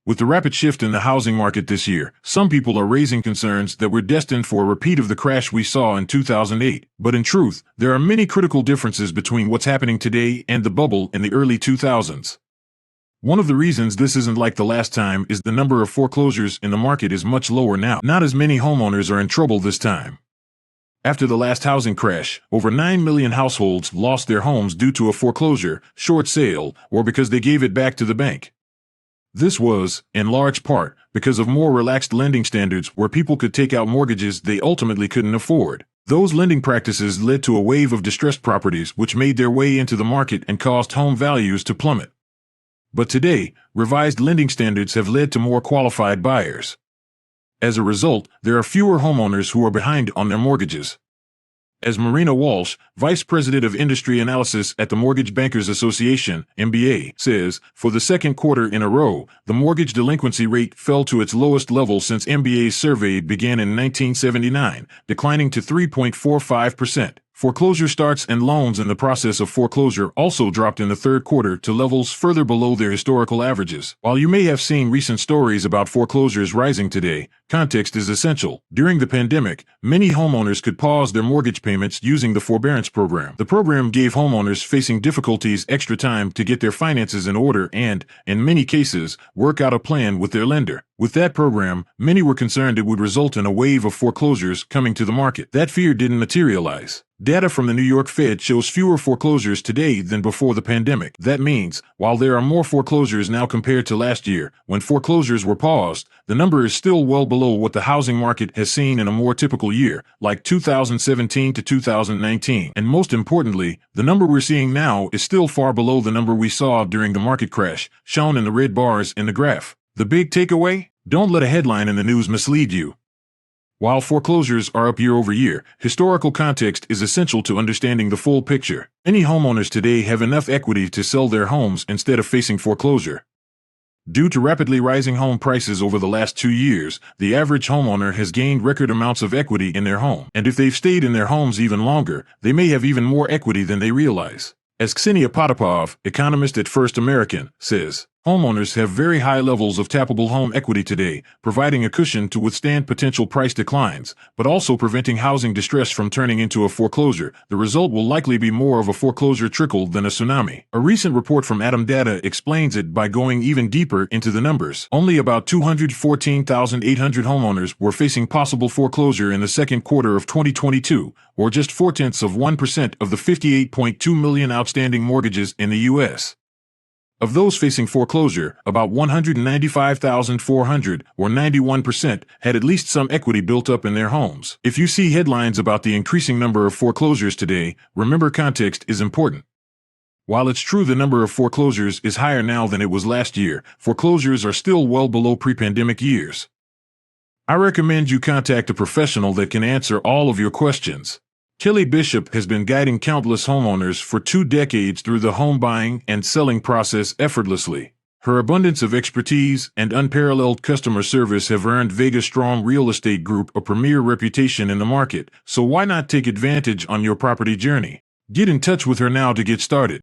With the rapid shift in the housing market this year, some people are raising concerns that we're destined for a repeat of the crash we saw in 2008. But in truth, there are many critical differences between what's happening today and the bubble in the early 2000s. One of the reasons this isn't like the last time is the number of foreclosures in the market is much lower now. Not as many homeowners are in trouble this time. After the last housing crash, over 9 million households lost their homes due to a foreclosure, short sale, or because they gave it back to the bank. This was, in large part, because of more relaxed lending standards where people could take out mortgages they ultimately couldn't afford. Those lending practices led to a wave of distressed properties which made their way into the market and caused home values to plummet. But today, revised lending standards have led to more qualified buyers. As a result, there are fewer homeowners who are behind on their mortgages. As Marina Walsh, Vice President of Industry Analysis at the Mortgage Bankers Association, MBA, says, for the second quarter in a row, the mortgage delinquency rate fell to its lowest level since MBA's survey began in 1979, declining to 3.45%. Foreclosure starts and loans in the process of foreclosure also dropped in the third quarter to levels further below their historical averages. While you may have seen recent stories about foreclosures rising today, context is essential. During the pandemic, many homeowners could pause their mortgage payments using the forbearance program. The program gave homeowners facing difficulties extra time to get their finances in order and, in many cases, work out a plan with their lender. With that program, many were concerned it would result in a wave of foreclosures coming to the market. That fear didn't materialize. Data from the New York Fed shows fewer foreclosures today than before the pandemic. That means, while there are more foreclosures now compared to last year, when foreclosures were paused, the number is still well below what the housing market has seen in a more typical year, like 2017 to 2019. And most importantly, the number we're seeing now is still far below the number we saw during the market crash, shown in the red bars in the graph. The big takeaway? Don't let a headline in the news mislead you. While foreclosures are up year over year, historical context is essential to understanding the full picture. Many homeowners today have enough equity to sell their homes instead of facing foreclosure. Due to rapidly rising home prices over the last 2 years, the average homeowner has gained record amounts of equity in their home. And if they've stayed in their homes even longer, they may have even more equity than they realize. As Ksenia Potapov, economist at First American, says, homeowners have very high levels of tappable home equity today, providing a cushion to withstand potential price declines, but also preventing housing distress from turning into a foreclosure. The result will likely be more of a foreclosure trickle than a tsunami. A recent report from Atom Data explains it by going even deeper into the numbers. Only about 214,800 homeowners were facing possible foreclosure in the second quarter of 2022, or just 0.4% of the 58.2 million outstanding mortgages in the U.S. Of those facing foreclosure, about 195,400, or 91%, had at least some equity built up in their homes. If you see headlines about the increasing number of foreclosures today, remember context is important. While it's true the number of foreclosures is higher now than it was last year, foreclosures are still well below pre-pandemic years. I recommend you contact a professional that can answer all of your questions. Kelly Bishop has been guiding countless homeowners for 2 decades through the home buying and selling process effortlessly. Her abundance of expertise and unparalleled customer service have earned Vegas Strong Real Estate Group a premier reputation in the market, so why not take advantage on your property journey? Get in touch with her now to get started.